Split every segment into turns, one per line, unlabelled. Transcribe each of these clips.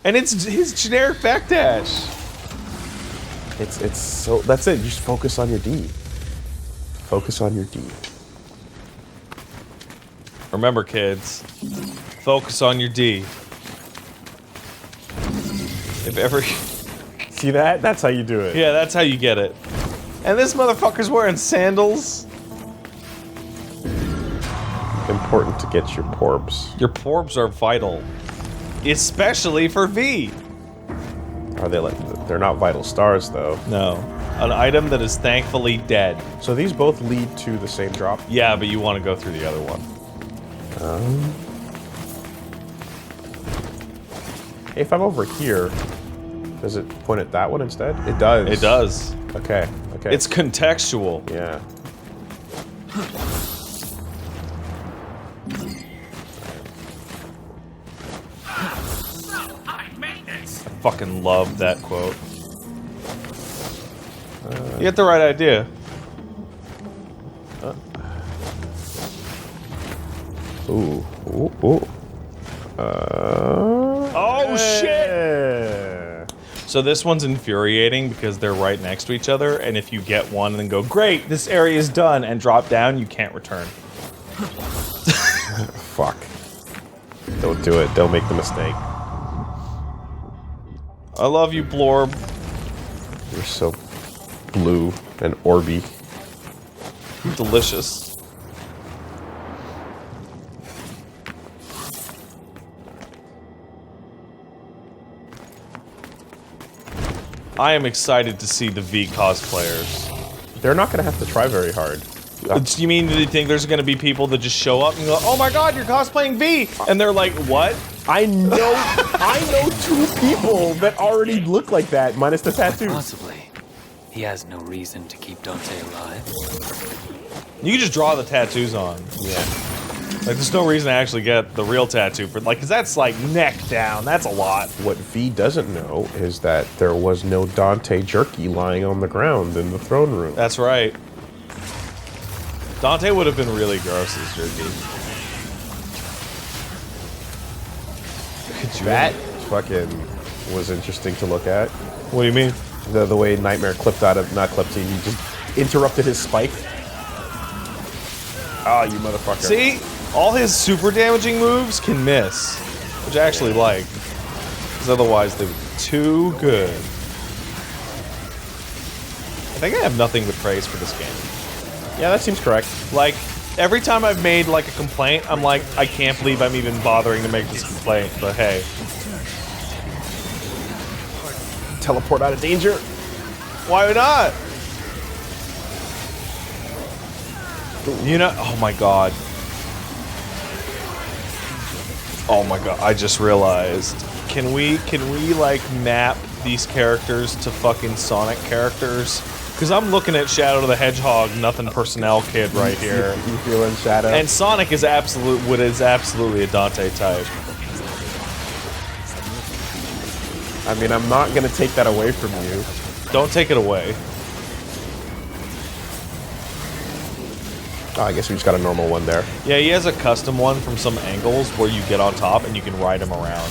And it's his generic backdash.
It's so, that's it. You just focus on your D. Focus on your D.
Remember, kids, focus on your D. If ever...
See that? That's how you do it.
Yeah, that's how you get it. And this motherfucker's wearing sandals.
Important to get your porbs.
Your porbs are vital. Especially for V.
Are they like... They're not vital stars, though.
No. An item that is thankfully dead.
So these both lead to the same drop?
Yeah, but you want to go through the other one.
If I'm over here, does it point at that one instead? It does.
It does.
Okay, okay.
It's contextual.
Yeah.
I fucking love that quote. You get the right idea.
Ooh, ooh, ooh.
Oh shit! So this one's infuriating because they're right next to each other, and if you get one and then go, great, this area is done, and drop down, you can't return.
Fuck. Don't do it. Don't make the mistake.
I love you, Blorb.
You're so blue and orby.
Delicious. I am excited to see the V cosplayers.
They're not gonna have to try very hard.
You mean, do you think there's gonna be people that just show up and go, oh my god, you're cosplaying V? And they're like, what?
I know two people that already look like that, minus the tattoo.
Possibly. He has no reason to keep Dante alive.
You can just draw the tattoos on.
Yeah.
Like, there's no reason to actually get the real tattoo for, like, cause that's like neck down, that's a lot.
What V doesn't know is that there was no Dante jerky lying on the ground in the throne room.
That's right. Dante would have been really gross as jerky.
That fucking was interesting to look at.
What do you mean?
The way Nightmare clipped out of, not clipped, he just interrupted his spike. Ah, you motherfucker.
See? All his super damaging moves can miss. Which I actually like. Because otherwise they would be too good. I think I have nothing but praise for this game.
Yeah, that seems correct.
Like, every time I've made, like, a complaint, I'm like, I can't believe I'm even bothering to make this complaint, but hey.
Teleport out of danger.
Why not? You know, oh my god. Oh my god, I just realized. Can we like map these characters to fucking Sonic characters? Because I'm looking at Shadow the Hedgehog, nothing personnel kid right here.
You feeling Shadow?
And Sonic is absolutely a Dante type.
I mean, I'm not gonna take that away from you.
Don't take it away.
Oh, I guess we just got a normal one there.
Yeah, he has a custom one from some angles where you get on top and you can ride him around.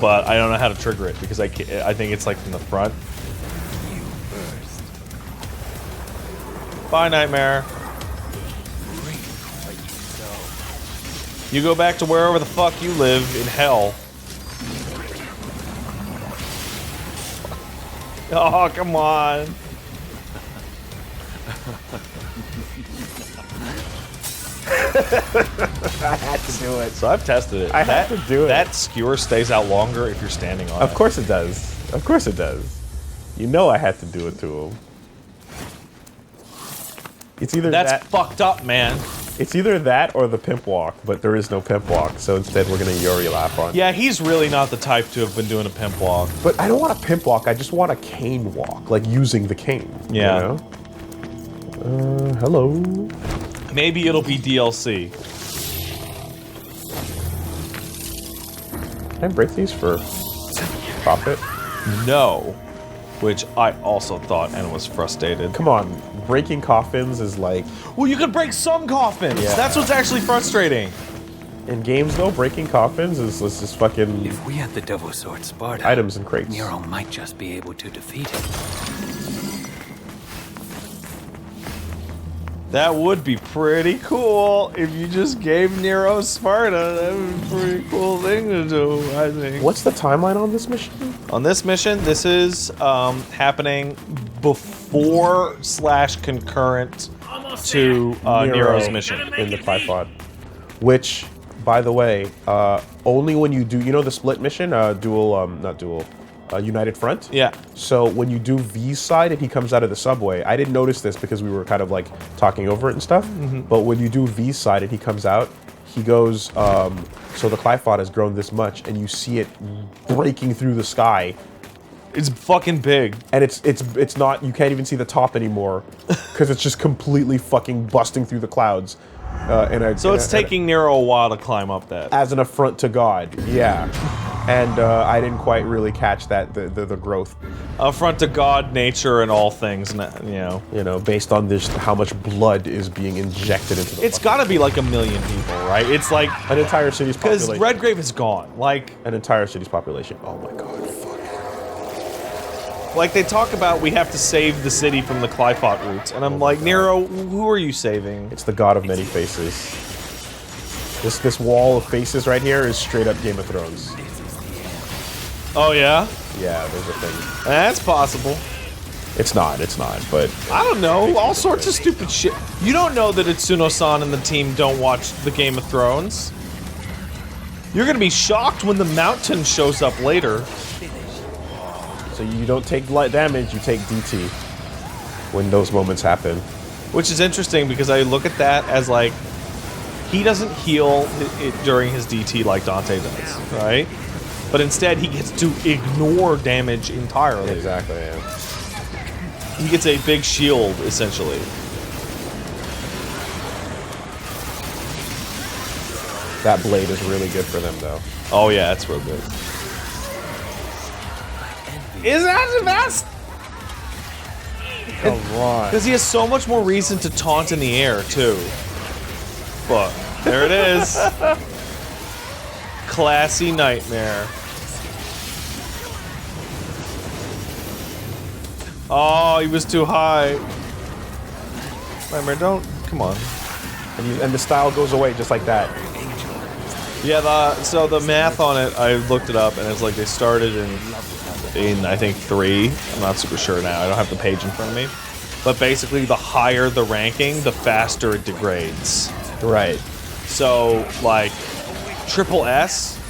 But I don't know how to trigger it because I think it's like from the front. Bye, Nightmare. You go back to wherever the fuck you live in hell. Oh, come on.
I had to do it.
So I've tested it.
I had to do it.
That skewer stays out longer if you're standing on it.
Of course it does. Of course it does. You know I had to do it to him. It's either
That's fucked up, man.
It's either that or the pimp walk, but there is no pimp walk, so instead we're gonna Yori laugh on.
Yeah, he's really not the type to have been doing a pimp walk.
But I don't want a pimp walk, I just want a cane walk, like using the cane.
Yeah.
You know? Hello.
Maybe it'll be DLC.
Can I break these for profit?
No. Which I also thought and was frustrated.
Come on, breaking coffins is like...
Well, you could break some coffins!
Yeah.
That's what's actually frustrating.
In games, though, breaking coffins is just fucking
If we had the Devil Sword Sparta,
items and crates.
Nero might just be able to defeat him.
That would be pretty cool if you just gave Nero Sparta. That would be a pretty cool thing to do, I think.
What's the timeline on this mission?
On this mission, this is happening before / concurrent to Nero's mission.
In the Clipod. Which, by the way, only when you do, you know the split mission? United Front?
Yeah.
So when you do V's side and he comes out of the subway, I didn't notice this because we were kind of like talking over it and stuff, but when you do V's side and he comes out, he goes, so the Clipod has grown this much and you see it breaking through the sky.
It's fucking big.
And it's not, you can't even see the top anymore because it's just completely fucking busting through the clouds.
So it's taking Nero a while to climb up that.
As an affront to God, yeah. And I didn't quite really catch that, the growth.
Affront to God, nature, and all things, you know.
You know, based on this, how much blood is being injected into the
It's gotta be like 1 million people, right? It's like...
an entire city's population.
Because Redgrave is gone. Like...
An entire city's population. Oh my god, fuck.
Like, they talk about we have to save the city from the Clipot roots. And I'm like, Nero, who are you saving?
It's the god of many faces. This wall of faces right here is straight up Game of Thrones.
Oh, yeah?
Yeah, there's a thing.
That's possible.
It's not, but...
I don't know. All sorts of stupid shit. You don't know that Itsuno-san and the team don't watch the Game of Thrones? You're gonna be shocked when the mountain shows up later.
So you don't take light damage, you take DT. When those moments happen.
Which is interesting because I look at that as like... He doesn't heal it during his DT like Dante does, right? But instead, he gets to ignore damage entirely.
Exactly, yeah.
He gets a big shield, essentially.
That blade is really good for them, though.
Oh yeah, it's real good. Is that the best?
Come on.
Because he has so much more reason to taunt in the air, too. But, there it is. Classy nightmare. Oh, he was too high. Nightmare, don't. Come on.
And the style goes away just like that.
Yeah, so the math on it, I looked it up, and it's like they started in I think 3. I'm not super sure now. I don't have the page in front of me. But basically, the higher the ranking, the faster it degrades.
Right.
So, like, triple S,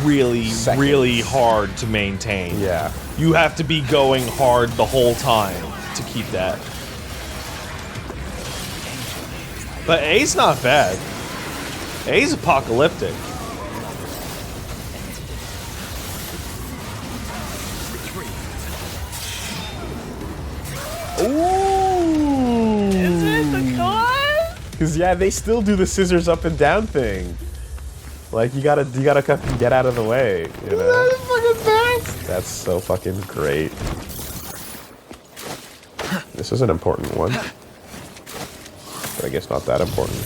really hard to maintain.
Yeah.
You have to be going hard the whole time to keep that. But A's not bad. A's apocalyptic.
Ooh!
Is it the god?
Because yeah, they still do the scissors up and down thing. Like you gotta fucking get out of the way. You know?
That is fucking best.
That's so fucking great. This is an important one, but I guess not that important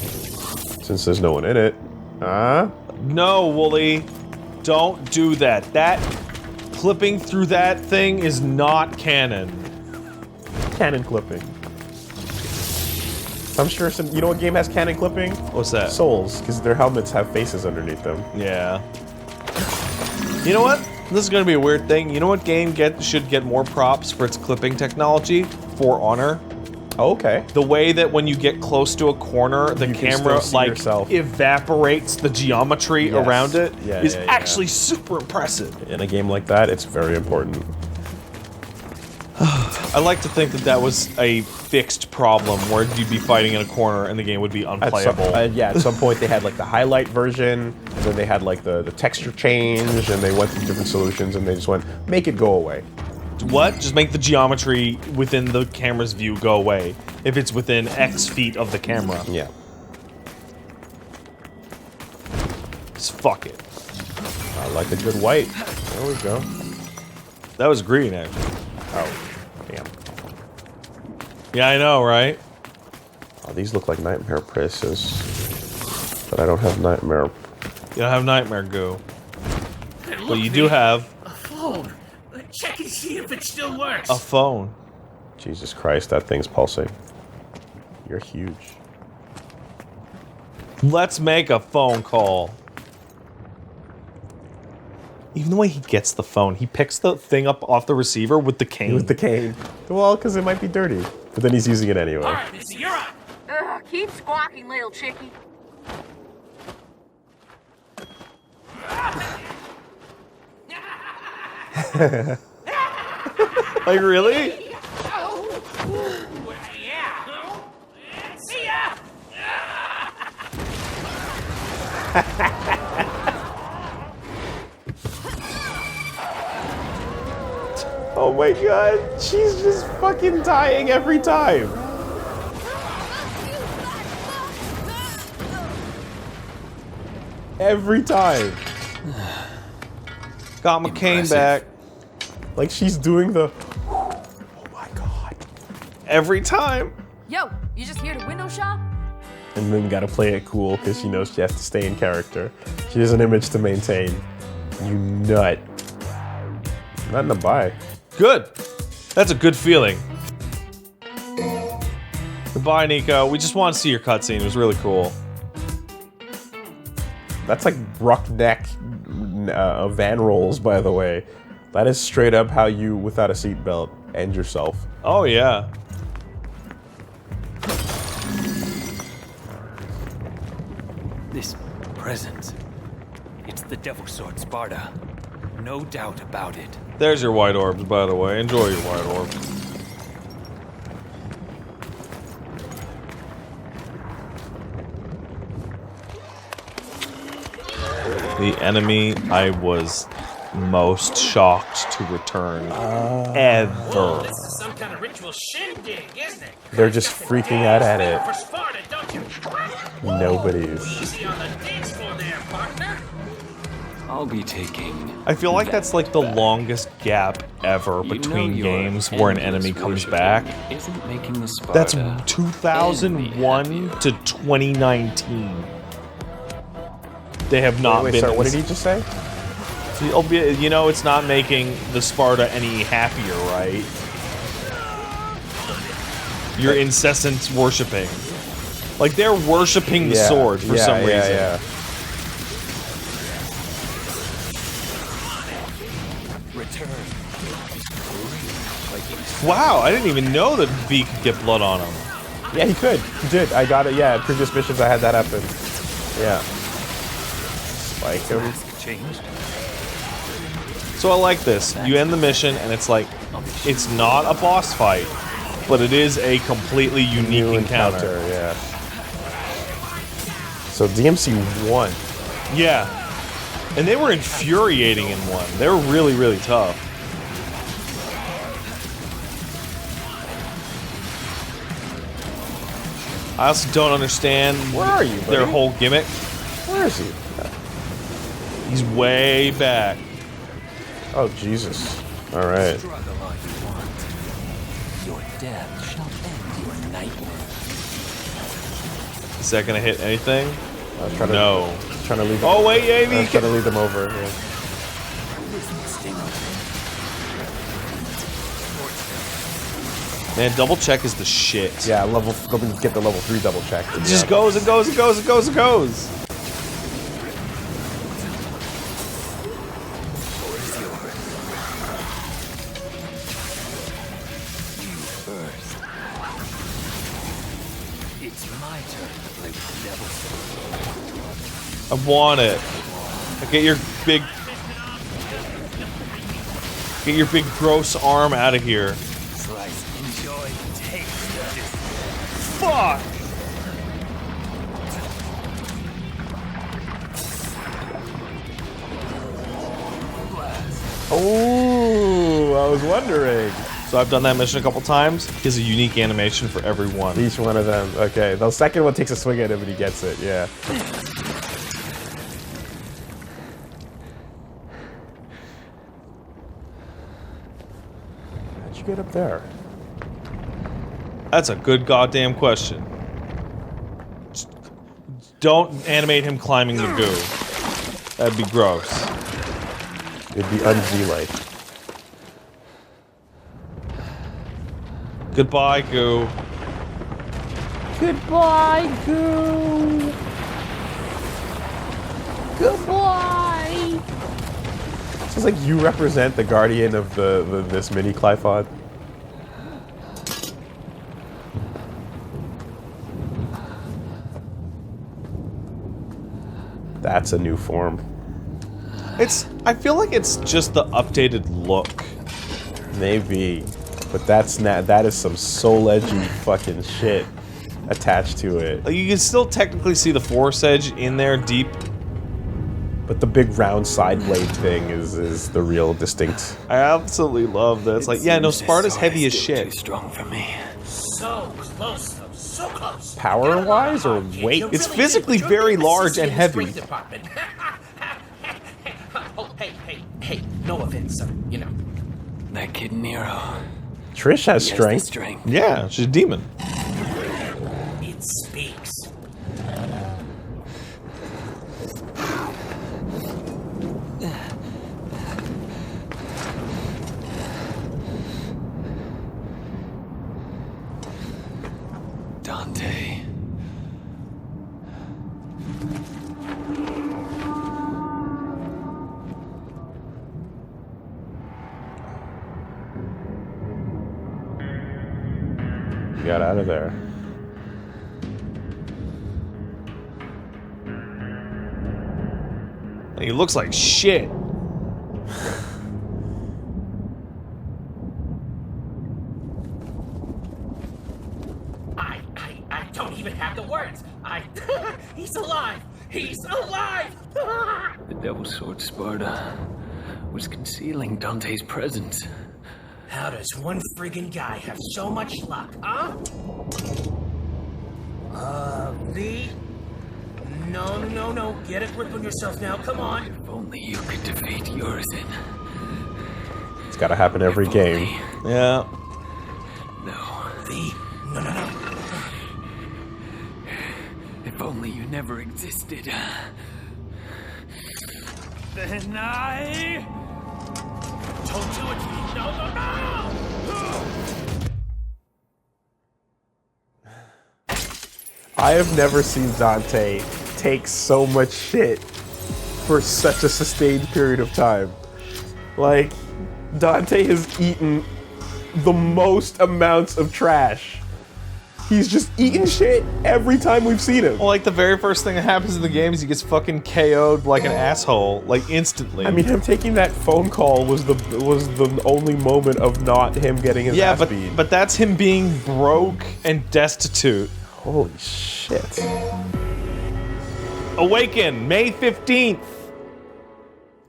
since there's no one in it.
No, Woolie, don't do that. That clipping through that thing is not canon.
Cannon clipping. I'm sure some. You know what game has cannon clipping?
What's that?
Souls, because their helmets have faces underneath them.
Yeah. You know what? This is gonna be a weird thing. You know what game should get more props for its clipping technology? For Honor.
Oh, okay.
The way that when you get close to a corner, the
You can
camera
still see
like
yourself.
evaporates the geometry
Yes.
around it
Yeah,
is
yeah, yeah.
actually super impressive.
In a game like that, it's very important.
I like to think that that was a fixed problem where you'd be fighting in a corner and the game would be unplayable.
At some point they had like the highlight version, and then they had like the texture change, and they went through different solutions, and they just went, make it go away.
What? Just make the geometry within the camera's view go away if it's within X feet of the camera.
Yeah.
Just fuck it.
I like a good white. There we go.
That was green, actually.
Oh, damn.
Yeah, I know, right?
Oh, these look like nightmare presses. But I don't have nightmare.
You don't have nightmare goo. But you do have
a phone. Check and see if it still works.
a phone.
Jesus Christ, that thing's pulsing. You're huge.
Let's make a phone call. Even the way he gets the phone, he picks the thing up off the receiver with the cane.
With the cane. Well, because it might be dirty. But then he's using it anyway.
All right, Missy, you're up.
Keep squawking, little chickie.
Like, really?
Yeah. See ya.
Oh my god, she's just fucking dying every time. Every time.
Got my cane
Impressive.
back.
Like she's doing the... Oh my god.
Every time.
Yo, you just here to window shop?
And then gotta play it cool because she knows she has to stay in character. She has an image to maintain. You nut. Nothing to buy.
Good. That's a good feeling. Goodbye, Nico. We just want to see your cutscene. It was really cool.
That's like Ruckneck van rolls, by the way. That is straight up how you, without a seatbelt, end yourself.
Oh, yeah.
This present. It's the Devil Sword Sparta. No doubt about it.
There's your white orbs, by the way. Enjoy your white orbs. The enemy I was most shocked to return ever.
This is some kind of ritual shindig, isn't it?
They're just freaking out at it.
For Sparta, don't you?
Nobody's.
Easy on the dance floor there, partner.
I'll be taking.
I feel like that's like the longest gap ever
You know
between
your
games where an
endless
enemy comes
worshiping
back.
Isn't making the Sparta
That's
any
2001
happier.
to 2019. They have not
Wait,
been.
sorry, what did he just say?
Albeit, you know, it's not making the Sparta any happier, right? Your incessant worshipping. Like, they're worshipping the sword for some reason.
Yeah.
Return.
Wow, I didn't even know that V could get blood on him.
Yeah, he could. He did. I got it. Yeah, previous missions I had that happen. Yeah. Spike him.
Changed.
So I like this. You end the mission, and it's like, it's not a boss fight, but it is a completely unique
New
encounter.
yeah. So DMC won.
Yeah. And they were infuriating in one. They were really, really tough. I also don't understand
Where are you,
their
buddy?
whole gimmick.
Where is he?
He's way back.
Oh, Jesus. All right.
Struggle all you want. Your death shall end your nightmare.
Is that gonna hit anything?
I was trying to,
No.
Trying to lead them.
Oh wait, yeah,
I was trying to lead them over. Yeah.
Man, double check is the shit.
Yeah, let me get the level 3 double check.
It just goes and goes and goes and goes and goes.
First. It's my turn to play with the Devil Sword.
I want it. Get your big gross arm out of here.
Slice, enjoy the taste of this.
Fuck!
Oh, I was wondering.
So I've done that mission a couple times. He has a unique animation for every one.
Each one of them. Okay, the second one takes a swing at him and he gets it. Yeah. How'd you get up there?
That's a good goddamn question. don't animate him climbing the goo. That'd be gross.
It'd be un-V-like.
Goodbye, goo.
Goodbye, Goo. Goodbye. It's like you represent the guardian of this mini Clifod. That's a new form.
I feel like it's just the updated look.
Maybe, but that is some soul edgy fucking shit attached to it.
Like, you can still technically see the Force Edge in there deep.
But the big round side blade thing is the real distinct.
I absolutely love that. It's like, yeah, no, Sparta's heavy as shit.
Too strong for me.
So close, though. So close.
Power-wise or weight?
It's physically very large and heavy.
Oh, hey, no offense, sir. You know.
That kid Nero.
Trish has
He has the
strength.
strength.
Yeah, she's a demon.
It speaks.
Dante.
Got out of there.
He looks like shit.
I don't even have the words. He's alive. He's alive.
The Devil Sword Sparta was concealing Dante's presence.
How does one friggin' guy have so much luck, huh? V? No. Get a grip on yourself now, come on.
If only you could defeat Urizen.
It's gotta happen every game.
Yeah.
No.
V, no.
If only you never existed. Then I...
Don't do it, V. No.
I have never seen Dante take so much shit for such a sustained period of time. Like, Dante has eaten the most amounts of trash. He's just eating shit every time we've seen him.
Well, like, the very first thing that happens in the game is he gets fucking KO'd like an asshole, like, instantly.
I mean, him taking that phone call was the only moment of not him getting his ass beat.
but that's him being broke and destitute.
Holy shit.
Awaken, May 15th.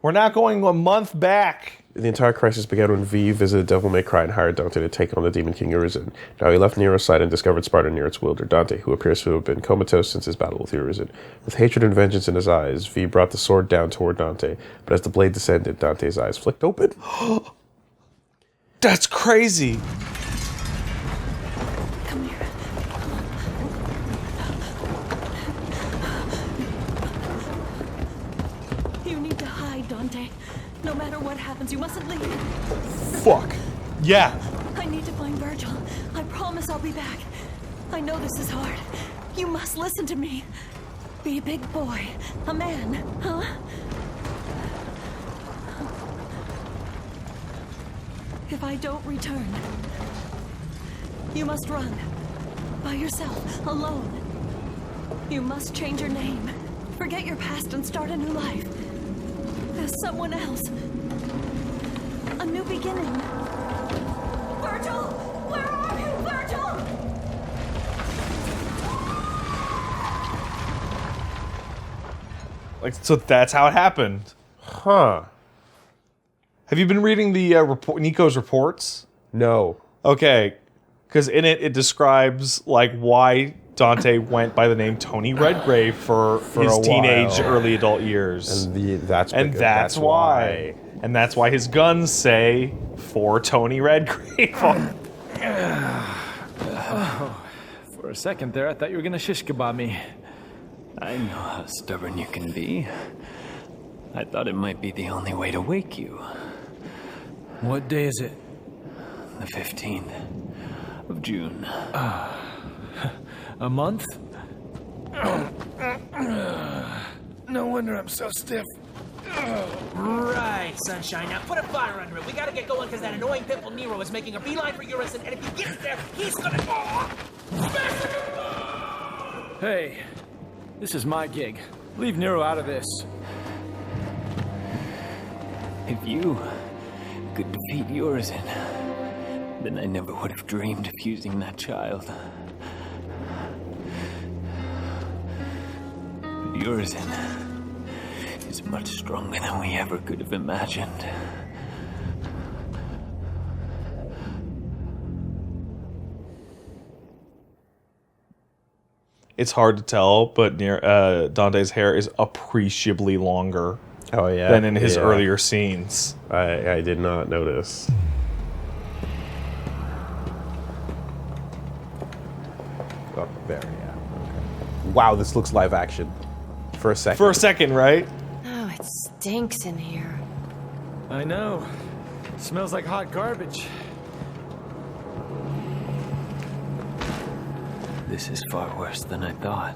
We're not going a month back.
The entire crisis began when V visited Devil May Cry and hired Dante to take on the Demon King Urizen. Now he left Nero's side and discovered Sparta near its wielder, Dante, who appears to have been comatose since his battle with Urizen. With hatred and vengeance in his eyes, V brought the sword down toward Dante, but as the blade descended, Dante's eyes flicked open.
That's crazy.
Come here. You need to hide, Dante. No matter what happens, you mustn't leave.
Fuck. Yeah.
I need to find Virgil. I promise I'll be back. I know this is hard. You must listen to me. Be a big boy. A man, huh? If I don't return, you must run. By yourself, alone. You must change your name. Forget your past and start a new life. As someone else. A new beginning. Virgil! Where are you, Virgil?
Like, so that's how it happened.
Huh.
Have you been reading the Nico's reports?
No.
Okay, because in it describes like why Dante went by the name Tony Redgrave for his
a
teenage,
while.
early adult years,
That's
why. And that's why his guns say for Tony Redgrave.
For a second there, I thought you were gonna shish kebab me.
I know how stubborn you can be. I thought it might be the only way to wake you.
What day is it?
The 15th of June.
A month? No wonder I'm so stiff.
Right, Sunshine. Now put a fire under it. We gotta get going because that annoying pimple Nero is making a beeline for Urison, and if he gets there, he's gonna...
Hey, this is my gig. Leave Nero out of this.
If you could defeat Urison, then I never would have dreamed of using that child. But Urison is much stronger than we ever could have imagined.
It's hard to tell, but Dante's hair is appreciably longer
Oh yeah.
than in his
Yeah.
earlier scenes.
I did not notice. Oh, there, yeah. Okay. Wow, this looks live action. For a second.
For a second, right?
Oh, it stinks in here.
I know. Smells like hot garbage.
This is far worse than I thought.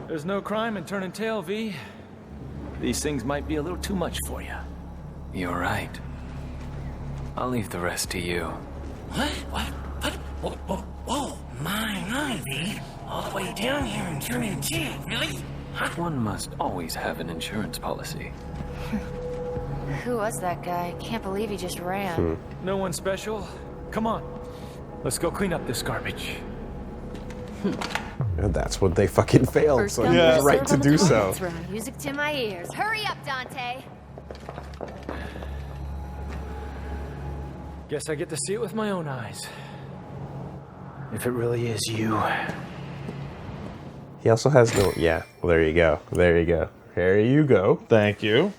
There's no crime in turning tail, V. These things might be a little too much for you.
You're right. I'll leave the rest to you.
What? Whoa, my, V. All the way down here and turning tail, really?
One must always have an insurance policy.
Who was that guy? Can't believe he just ran.
No one special? Come on. Let's go clean up this garbage.
And that's when they fucking failed,
First
so
come,
he was
first
right
served
to
on the
do
top.
so.
That's right. Music to my ears. Hurry up, Dante.
Guess I get to see it with my own eyes. If it really is you.
He also has no... Yeah, well, there you go. There you go. There you go.
Thank you.